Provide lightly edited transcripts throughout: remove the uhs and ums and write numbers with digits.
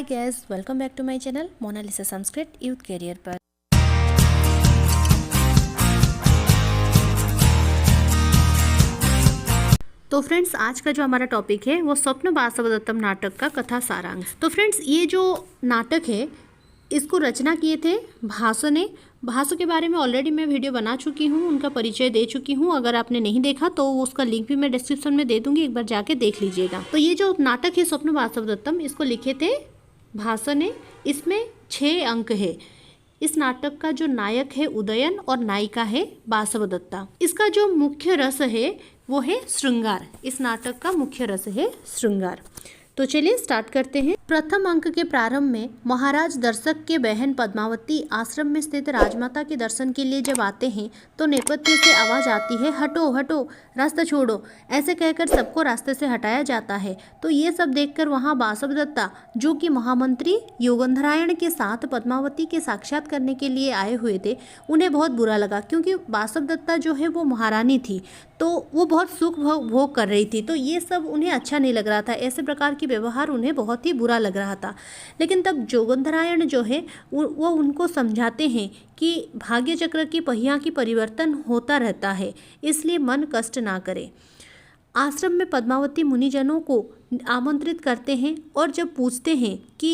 Hi guys, welcome back to my channel Monalisa Sanskrit youth career पर। तो friends, आज का जो हमारा टॉपिक है वो स्वप्न वासवदत्तम नाटक का कथा सारांश। तो फ्रेंड्स, ये जो नाटक है इसको रचना किए थे भासो ने। भासो के बारे में ऑलरेडी मैं वीडियो बना चुकी हूँ, उनका परिचय दे चुकी हूँ। अगर आपने नहीं देखा तो उसका लिंक भी मैं डिस्क्रिप्शन में दे दूंगी, एक बार जाके देख लीजिएगा। तो ये जो नाटक है स्वप्न वासवदत्तम, इसको लिखे थे भासो ने। इसमें 6 अंक है। इस नाटक का जो नायक है उदयन और नायिका है वासवदत्ता। इसका जो मुख्य रस है वो है श्रृंगार। इस नाटक का मुख्य रस है श्रृंगार। तो चलिए स्टार्ट करते हैं। प्रथम अंक के प्रारंभ में महाराज दर्शक के बहन पद्मावती आश्रम में स्थित राजमाता के दर्शन के लिए जब आते हैं तो नेपथ्य से आवाज आती है, हटो हटो, रास्ता छोड़ो। ऐसे कहकर सबको रास्ते से हटाया जाता है। तो ये सब देखकर वहाँ वासवदत्ता, जो कि महामंत्री योगंधरायण के साथ पद्मावती के साक्षात करने के लिए आए हुए थे, उन्हें बहुत बुरा लगा, क्योंकि वासवदत्ता जो है वो महारानी थी, तो वो बहुत सुख भोग कर रही थी। तो ये सब उन्हें अच्छा नहीं लग रहा था। ऐसे प्रकार की व्यवहार उन्हें बहुत ही बुरा लग रहा था। लेकिन तब योगंधरायण जो है वो उनको समझाते हैं कि भाग्य चक्र की पहिया की परिवर्तन होता रहता है, इसलिए मन कष्ट ना करे। आश्रम में पद्मावती मुनिजनों को आमंत्रित करते हैं और जब पूछते हैं कि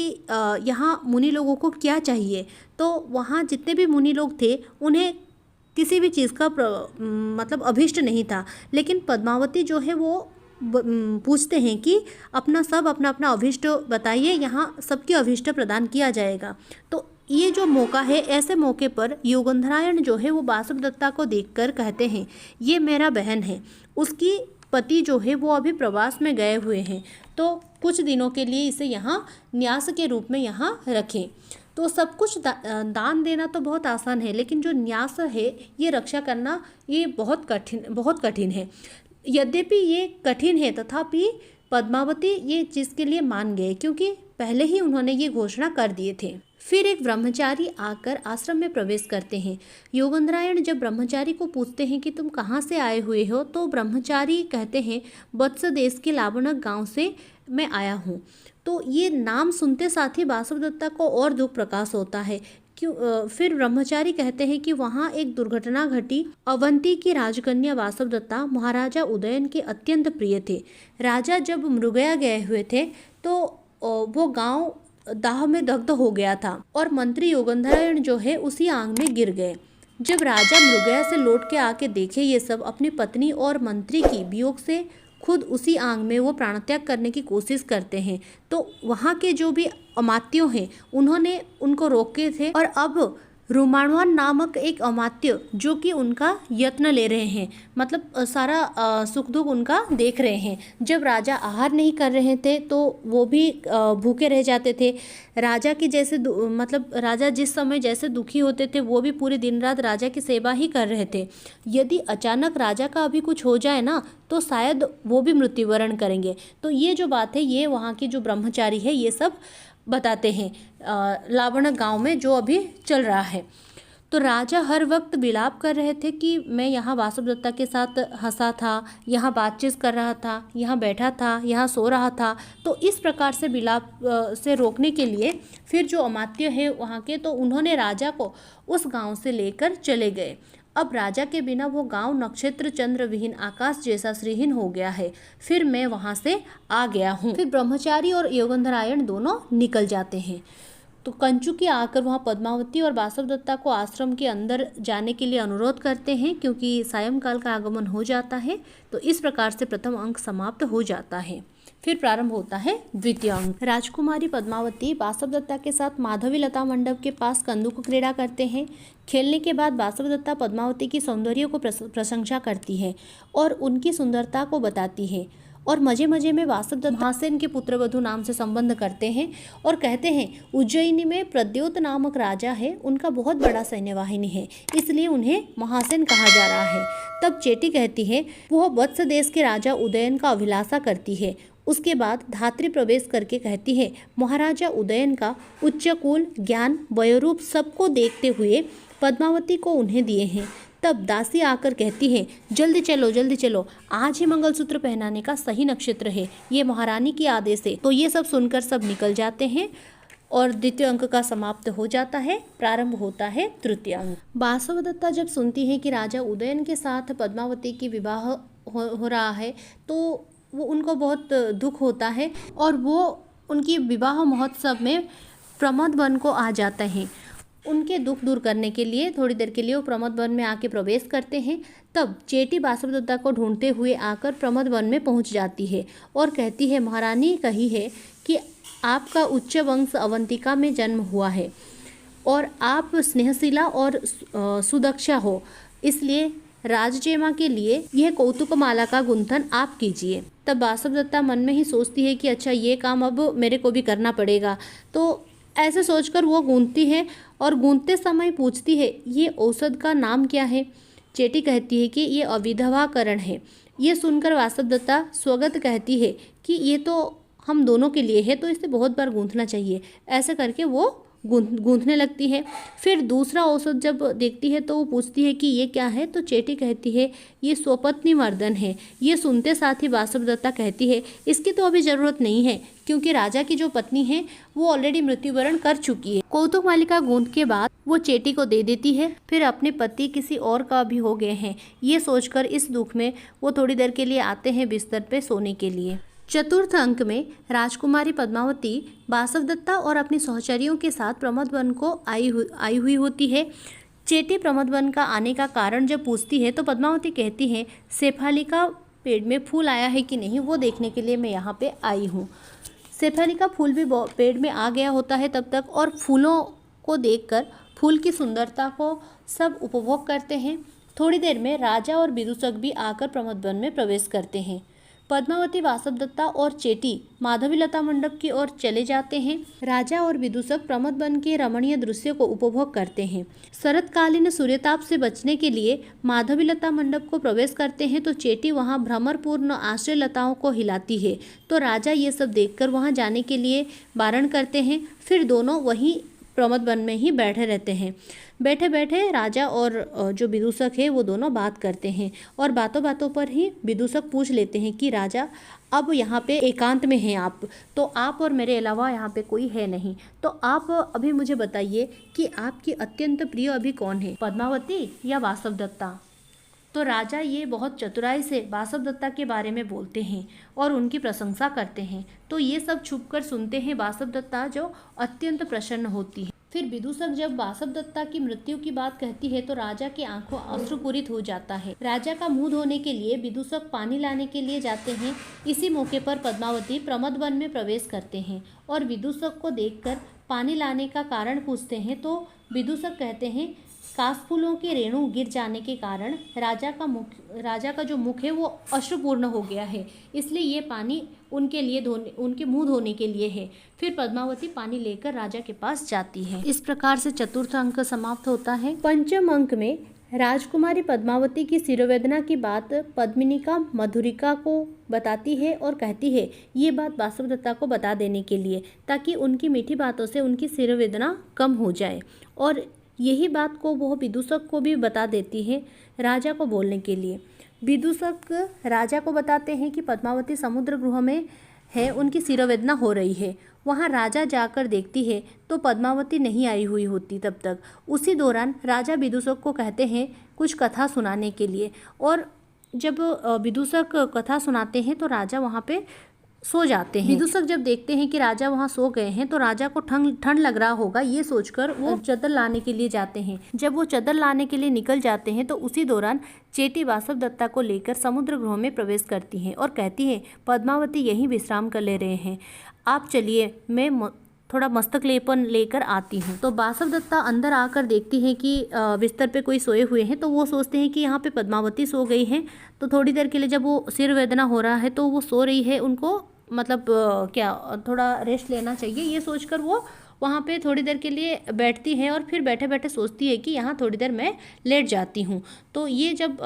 यहाँ मुनि लोगों को क्या चाहिए, तो वहाँ जितने भी मुनि लोग थे उन्हें किसी भी चीज़ का मतलब अभिष्ट नहीं था। लेकिन पद्मावती जो है वो पूछते हैं कि अपना अपना अभिष्ट बताइए, यहाँ सबके अभिष्ट प्रदान किया जाएगा। तो ये जो मौका है, ऐसे मौके पर योगंधरायण जो है वो वासवदत्ता को देखकर कहते हैं, ये मेरा बहन है, उसकी पति जो है वो अभी प्रवास में गए हुए हैं, तो कुछ दिनों के लिए इसे यहाँ न्यास के रूप में यहाँ रखें। तो सब कुछ दान देना तो बहुत आसान है, लेकिन जो न्यास है ये रक्षा करना ये बहुत कठिन है। यद्यपि ये कठिन है, तथापि पद्मावती ये चीज़ के लिए मान गए, क्योंकि पहले ही उन्होंने ये घोषणा कर दिए थे। फिर एक ब्रह्मचारी आकर आश्रम में प्रवेश करते हैं। योगंधरायण जब ब्रह्मचारी को पूछते हैं कि तुम कहाँ से आए हुए हो, तो ब्रह्मचारी कहते हैं, वत्स देश के लावणक गांव से मैं आया हूँ। तो ये नाम सुनते साथ ही वासवदत्ता को और दुख प्रकाश होता है। फिर ब्रह्मचारी कहते हैं कि वहाँ एक दुर्घटना घटी। अवंती की राजकन्या वासवदत्ता महाराजा उदयन के अत्यंत प्रिय थे। राजा जब मृगया गए हुए थे तो वो गांव दाह में दग्ध हो गया था और मंत्री योगंधरायण जो है उसी आग में गिर गए। जब राजा मृगया से लौट के आके देखे ये सब, अपनी पत्नी और मंत्री की वियोग से खुद उसी आग में वो प्राणत्याग करने की कोशिश करते हैं। तो वहाँ के जो भी अमात्यों हैं उन्होंने उनको रोके थे, और अब रुमाणवान नामक एक अमात्य जो कि उनका यत्न ले रहे हैं, मतलब सारा सुख दुख उनका देख रहे हैं। जब राजा आहार नहीं कर रहे थे तो वो भी भूखे रह जाते थे। राजा की जैसे मतलब राजा जिस समय जैसे दुखी होते थे, वो भी पूरे दिन रात राजा की सेवा ही कर रहे थे। यदि अचानक राजा का अभी कुछ हो जाए ना, तो शायद वो भी मृत्युवरण करेंगे। तो ये जो बात है, ये वहाँ की जो ब्रह्मचारी है ये सब बताते हैं लावणक गांव में जो अभी चल रहा है। तो राजा हर वक्त विलाप कर रहे थे कि मैं यहाँ वासवदत्ता के साथ हंसा था, यहाँ बातचीत कर रहा था, यहाँ बैठा था, यहाँ सो रहा था। तो इस प्रकार से विलाप से रोकने के लिए फिर जो अमात्य है वहाँ के, तो उन्होंने राजा को उस गांव से लेकर चले गए। अब राजा के बिना वो गांव नक्षत्र चंद्र विहीन आकाश जैसा श्रीहीन हो गया है। फिर मैं वहां से आ गया हूँ। फिर ब्रह्मचारी और योगंधरायण दोनों निकल जाते हैं। तो कंचुकी आकर वहाँ पद्मावती और वासवदत्ता को आश्रम के अंदर जाने के लिए अनुरोध करते हैं, क्योंकि सायंकाल का आगमन हो जाता है। तो इस प्रकार से प्रथम अंक समाप्त हो जाता है। फिर प्रारंभ होता है द्वितीय अंक। राजकुमारी पद्मावती वासवदत्ता के साथ माधवी लता मंडप के पास कंदुक क्रीड़ा करते हैं। खेलने के बाद वासवदत्ता पद्मावती की सौंदर्य को प्रशंसा करती है और उनकी सुंदरता को बताती है, और मजे मजे में वासवदत्ता महासेन के पुत्रवधु नाम से संबंध करते हैं और कहते हैं, उज्जैनी में प्रद्योत नामक राजा है, उनका बहुत बड़ा सैन्य वाहिनी है, इसलिए उन्हें महासेन कहा जा रहा है। तब चेटी कहती है वह वत्स देश के राजा उदयन का अभिलाषा करती है। उसके बाद धात्री प्रवेश करके कहती है, महाराजा उदयन का उच्च कुल, ज्ञान, वयोरूप सबको देखते हुए पद्मावती को उन्हें दिए हैं। तब दासी आकर कहती है, जल्दी चलो, आज ही मंगलसूत्र पहनाने का सही नक्षत्र है, ये महारानी की आदेश है। तो ये सब सुनकर सब निकल जाते हैं। और द्वितीय अंक का समाप्त हो जाता है, प्रारंभ होता है तृतीय अंक। वासवदत्ता जब सुनती है कि राजा उदयन के साथ पद्मावती की विवाह हो रहा है तो वो उनको बहुत दुख होता है और वो उनकी विवाह महोत्सव में प्रमोद वन को आ जाते हैं। उनके दुख दूर करने के लिए थोड़ी देर के लिए वो प्रमोद वन में आके प्रवेश करते हैं। तब चेटी वासवदत्ता को ढूंढते हुए आकर प्रमोद वन में पहुंच जाती है और कहती है, महारानी कही है कि आपका उच्च वंश अवंतिका में जन्म हुआ है और आप स्नेहशीला और सुदक्षा हो, इसलिए राजजेमा के लिए यह कौतुकमाला का गुंथन आप कीजिए। तब वासवदत्ता मन में ही सोचती है कि अच्छा ये काम अब मेरे को भी करना पड़ेगा। तो ऐसे सोचकर वो गूंथती है और गूंथते समय पूछती है, ये औषध का नाम क्या है? चेटी कहती है कि ये अविधवाकरण है। ये सुनकर वासवदत्ता स्वगत कहती है कि ये तो हम दोनों के लिए है, तो इसे बहुत बार गूंथना चाहिए। ऐसे करके वो गूंथने लगती है। फिर दूसरा औषध जब देखती है तो वो पूछती है कि ये क्या है? तो चेटी कहती है ये स्वपत्नी मर्दन है। ये सुनते साथ ही वासवदत्ता कहती है इसकी तो अभी ज़रूरत नहीं है, क्योंकि राजा की जो पत्नी है वो ऑलरेडी मृत्युवरण कर चुकी है। कौतुक मालिका गूंथ के बाद वो चेटी को दे देती है। फिर अपने पति किसी और का भी हो गए हैं, ये सोचकर इस दुख में वो थोड़ी देर के लिए आते हैं बिस्तर पे सोने के लिए। चतुर्थ अंक में राजकुमारी पद्मावती वासवदत्ता और अपनी सहचरियों के साथ प्रमोद वन को आई हुई होती है। चेटी प्रमोद वन का आने का कारण जब पूछती है तो पद्मावती कहती है, शेफालिका पेड़ में फूल आया है कि नहीं वो देखने के लिए मैं यहाँ पे आई हूँ। शेफालिका फूल भी पेड़ में आ गया होता है तब तक, और फूलों को देखकर फूल की सुंदरता को सब उपभोग करते हैं। थोड़ी देर में राजा और विदूषक भी आकर प्रमोद वन में प्रवेश करते हैं। पद्मावती, वासवदत्ता और चेटी माधवी लता मंडप की ओर चले जाते हैं। राजा और विदूषक प्रमोद वन के रमणीय दृश्य को उपभोग करते हैं। शरतकालीन सूर्यताप से बचने के लिए माधवी लता मंडप को प्रवेश करते हैं तो चेटी वहां भ्रमरपूर्ण आश्रय लताओं को हिलाती है, तो राजा ये सब देखकर वहां जाने के लिए बारण करते हैं। फिर दोनों वहीं प्रमोद वन में ही बैठे रहते हैं। बैठे बैठे राजा और जो विदूषक है वो दोनों बात करते हैं और बातों बातों पर ही विदूषक पूछ लेते हैं कि राजा अब यहाँ पे एकांत में हैं आप, तो आप और मेरे अलावा यहाँ पे कोई है नहीं, तो आप अभी मुझे बताइए कि आपकी अत्यंत प्रिय अभी कौन है, पद्मावती या वासवदत्ता? तो राजा ये बहुत चतुराई से वासवदत्ता के बारे में बोलते हैं और उनकी प्रशंसा करते हैं। तो ये सब छुपकर सुनते हैं वासवदत्ता, जो अत्यंत प्रसन्न होती है। फिर विदूषक जब वासवदत्ता की मृत्यु की बात कहती है तो राजा की आंखों अश्रुपूरित हो जाता है। राजा का मुंह धोने के लिए विदूषक पानी लाने के लिए जाते हैं। इसी मौके पर पद्मावती प्रमोद वन में प्रवेश करते हैं और विदूषक को देखकर पानी लाने का कारण पूछते हैं तो विदूषक कहते हैं काशफूलों के रेणु गिर जाने के कारण राजा का जो मुख है वो अश्रुपूर्ण हो गया है, इसलिए ये पानी उनके मुंह धोने के लिए है। फिर पद्मावती पानी लेकर राजा के पास जाती है। इस प्रकार से चतुर्थ अंक समाप्त होता है। पंचम अंक में राजकुमारी पद्मावती की शिरोवेदना की बात पद्मिनिका मधुरिका को बताती है और कहती है ये बात वासवदत्ता को बता देने के लिए, ताकि उनकी मीठी बातों से उनकी शिरोवेदना कम हो जाए। और यही बात को वो विदूषक को भी बता देती है राजा को बोलने के लिए। विदूषक राजा को बताते हैं कि पद्मावती समुद्र गृह में है, उनकी शिरोवेदना हो रही है। वहाँ राजा जाकर देखती है तो पद्मावती नहीं आई हुई होती तब तक। उसी दौरान राजा विदूषक को कहते हैं कुछ कथा सुनाने के लिए, और जब विदूषक कथा सुनाते हैं तो राजा वहाँ पे सो जाते हैं। विदूषक जब देखते हैं कि राजा वहाँ सो गए हैं तो राजा को ठंड लग रहा होगा, ये सोचकर वो चादर लाने के लिए जाते हैं। जब वो चादर लाने के लिए निकल जाते हैं तो उसी दौरान चेटी वासवदत्ता को लेकर समुद्र गृह में प्रवेश करती हैं और कहती है पद्मावती यहीं विश्राम कर ले रहे हैं, आप चलिए मैं थोड़ा मस्तक लेपन लेकर आती हूँ। तो वासवदत्ता अंदर आकर देखती है कि बिस्तर पे कोई सोए हुए हैं, तो वो सोचते हैं कि यहाँ पे पद्मावती सो गई हैं। तो थोड़ी देर के लिए जब वो सिर वेदना हो रहा है तो वो सो रही है, उनको मतलब क्या थोड़ा रेस्ट लेना चाहिए, ये सोचकर वो वहाँ पे थोड़ी देर के लिए बैठती है और फिर बैठे बैठे सोचती है कि यहाँ थोड़ी देर मैं लेट जाती हूँ। तो ये जब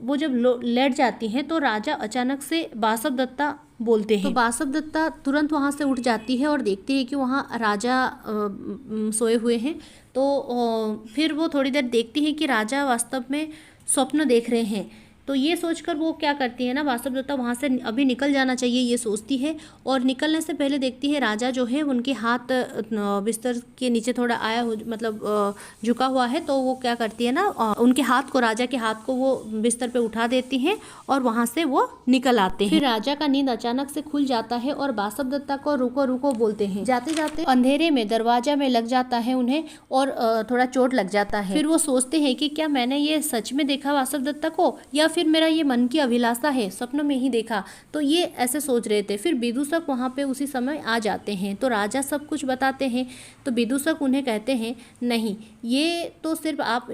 वो लेट जाती हैं तो राजा अचानक से वासवदत्ता बोलते हैं। तो वासवदत्ता तुरंत वहाँ से उठ जाती है और देखती है कि वहाँ राजा सोए हुए हैं। तो फिर वो थोड़ी देर देखती है कि राजा वास्तव में स्वप्न देख रहे हैं तो ये सोचकर वो क्या करती है ना, वासवदत्ता वहाँ से अभी निकल जाना चाहिए ये सोचती है, और निकलने से पहले देखती है राजा जो है उनके हाथ बिस्तर के नीचे थोड़ा आया मतलब झुका हुआ है, तो वो क्या करती है ना, उनके हाथ को, राजा के हाथ को वो बिस्तर पे उठा देती हैं और वहाँ से वो निकल आते हैं। फिर राजा का नींद अचानक से खुल जाता है और वासवदत्ता को रुको रुको बोलते हैं। जाते जाते अंधेरे में दरवाजा में लग जाता है उन्हें और थोड़ा चोट लग जाता है। फिर वो सोचते हैं कि क्या मैंने ये सच में देखा वासवदत्ता को, या फिर मेरा ये मन की अभिलाषा है, सपनों में ही देखा। तो ये ऐसे सोच रहे थे। फिर विदूषक वहाँ पे उसी समय आ जाते हैं, तो राजा सब कुछ बताते हैं। तो विदूषक उन्हें कहते हैं नहीं, ये तो सिर्फ आप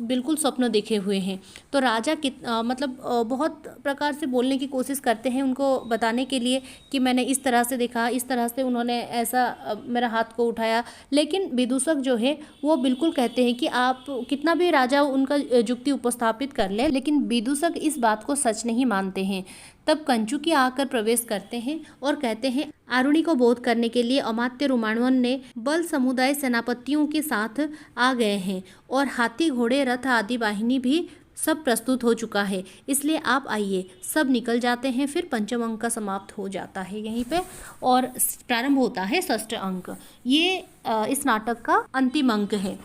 बिल्कुल स्वप्न देखे हुए हैं। तो राजा मतलब बहुत प्रकार से बोलने की कोशिश करते हैं उनको बताने के लिए कि मैंने इस तरह से देखा, इस तरह से उन्होंने ऐसा मेरा हाथ को उठाया। लेकिन विदूषक जो है वो बिल्कुल कहते हैं कि आप कितना भी राजा उनका युक्ति उपस्थापित कर ले, लेकिन विदूषक इस बात को सच नहीं मानते हैं। तब कंचुकी आकर प्रवेश करते हैं और कहते हैं आरुणि को बोध करने के लिए अमात्य रोमाणवन ने बल समुदाय सेनापतियों के साथ आ गए हैं और हाथी घोड़े रथ आदि वाहिनी भी सब प्रस्तुत हो चुका है, इसलिए आप आइए। सब निकल जाते हैं। फिर पंचम अंक का समाप्त हो जाता है यहीं पे और प्रारंभ होता है षष्ठ अंक। ये इस नाटक का अंतिम अंक है।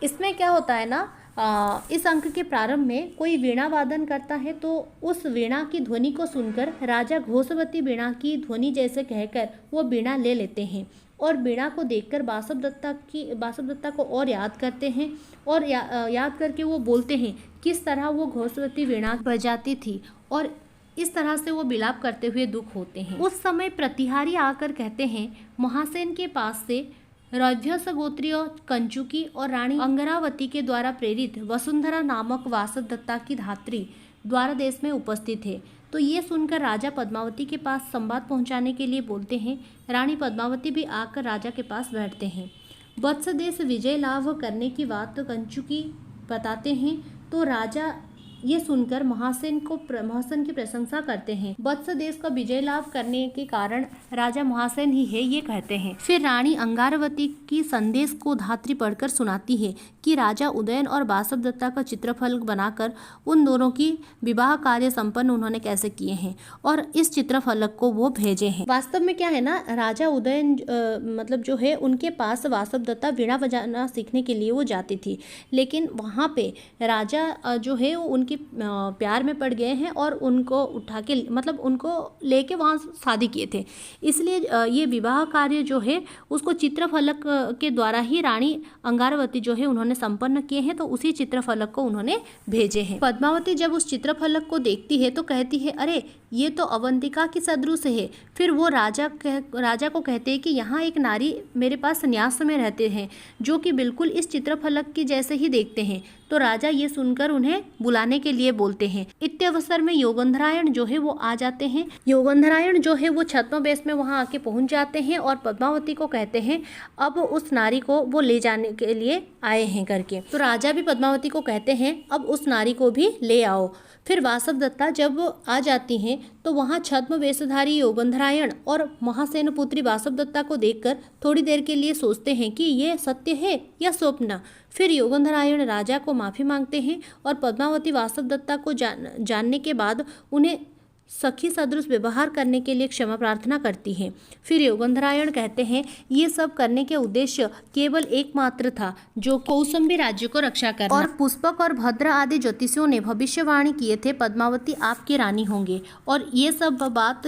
इसमें क्या होता है ना, इस अंक के प्रारंभ में कोई वीणा वादन करता है, तो उस वीणा की ध्वनि को सुनकर राजा घोषवती वीणा की ध्वनि जैसे कहकर वो वीणा ले लेते हैं और वीणा को देखकर वासवदत्ता को और याद करते हैं और याद करके वो बोलते हैं किस तरह वो घोषवती वीणा बजाती थी और इस तरह से वो विलाप करते हुए दुख होते हैं। उस समय प्रतिहारी आकर कहते हैं महासेन के पास से रौद्रस गोत्रीय कंचुकी और रानी अंगरावती के द्वारा प्रेरित वसुंधरा नामक वासवदत्ता की धात्री द्वारदेश में उपस्थित है। तो ये सुनकर राजा पद्मावती के पास संवाद पहुंचाने के लिए बोलते हैं। रानी पद्मावती भी आकर राजा के पास बैठते हैं। वत्सदेश विजय लाभ करने की बात कंचुकी बताते हैं, तो राजा ये सुनकर महासेन की प्रशंसा करते हैं। वत्स देश का विजय लाभ करने के कारण राजा महासेन ही है, ये कहते हैं। फिर रानी अंगारवती की संदेश को धात्री पढ़कर सुनाती है कि राजा उदयन और वासवदत्ता का चित्रफलक बनाकर उन दोनों की विवाह कार्य संपन्न उन्होंने कैसे किए हैं और इस चित्रफलक को वो भेजे हैं। वास्तव में क्या है ना, राजा उदयन मतलब जो है उनके पास वासवदत्ता वीणा बजाना सीखने के लिए वो जाती थी, लेकिन वहाँ पे राजा जो है वो उनके प्यार में पड़ गए हैं और उनको उठा के मतलब उनको लेके वहाँ शादी किए थे। इसलिए ये विवाह कार्य जो है उसको चित्रफलक के द्वारा ही रानी अंगारवती जो है उन्होंने संपन्न किए हैं, तो उसी चित्रफलक को उन्होंने भेजे हैं। पद्मावती जब उस चित्रफलक को देखती है तो कहती है अरे ये तो अवंतिका की सदृश है। फिर वो राजा को कहते हैं कि यहाँ एक नारी मेरे पास संन्यास में रहते हैं जो कि बिल्कुल इस चित्रफलक की जैसे ही देखते हैं। तो राजा ये सुनकर उन्हें बुलाने के लिए बोलते हैं। इत्यवसर में योगंधरायण जो है वो आ जाते हैं। योगंधरायण जो है वो छद्मवेश में वहाँ आके पहुँच जाते हैं और पद्मावती को कहते हैं अब उस नारी को वो ले जाने के लिए आए हैं करके। तो राजा भी पद्मावती को कहते हैं अब उस नारी को भी ले आओ। फिर वासवदत्ता जब आ जाती हैं तो वहाँ छद्म वेशधारी योगंधरायण और महासेन पुत्री वासवदत्ता को देखकर थोड़ी देर के लिए सोचते हैं कि ये सत्य है या स्वप्न। फिर योगंधरायण राजा को माफ़ी मांगते हैं और पद्मावती वासवदत्ता को जानने के बाद उन्हें सखी सदृश व्यवहार करने के लिए क्षमा प्रार्थना करती है। फिर योगंधरायण कहते हैं ये सब करने के उद्देश्य केवल एकमात्र था जो कौसंबी राज्य को रक्षा करना। और पुष्पक और भद्र आदि ज्योतिषियों ने भविष्यवाणी किए थे पद्मावती आपकी रानी होंगे। और ये सब बात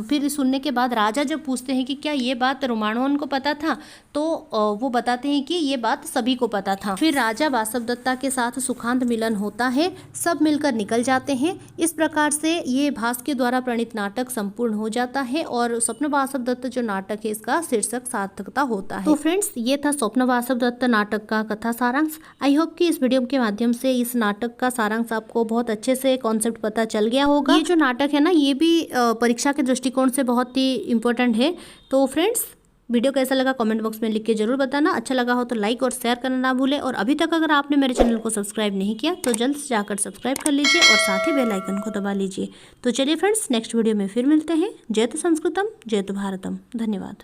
फिर सुनने के बाद राजा जब पूछते हैं कि क्या ये बात रोमाणवन को पता था, तो वो बताते हैं कि ये बात सभी को पता था। फिर राजा वासवदत्ता के साथ सुखांत मिलन होता है, सब मिलकर निकल जाते हैं। इस प्रकार से ये भास के द्वारा प्रणीत नाटक संपूर्ण हो जाता है और स्वप्न वासवदत्त जो नाटक है इसका शीर्षक सार्थकता होता है। तो फ्रेंड्स ये था स्वप्न वासवदत्त नाटक का कथा सारांश। आई होप कि इस वीडियो के माध्यम से इस नाटक का सारांश आपको बहुत अच्छे से कॉन्सेप्ट पता चल गया होगा। ये जो नाटक है ना ये भी परीक्षा के दृष्टिकोण से बहुत ही इम्पोर्टेंट है। तो फ्रेंड्स वीडियो कैसा लगा कमेंट बॉक्स में लिख के जरूर बताना। अच्छा लगा हो तो लाइक और शेयर करना ना भूलें और अभी तक अगर आपने मेरे चैनल को सब्सक्राइब नहीं किया तो जल्द से जाकर सब्सक्राइब कर लीजिए और साथ ही बेल आइकन को दबा लीजिए। तो चलिए फ्रेंड्स नेक्स्ट वीडियो में फिर मिलते हैं। जय तो संस्कृतम जय तो भारतम। धन्यवाद।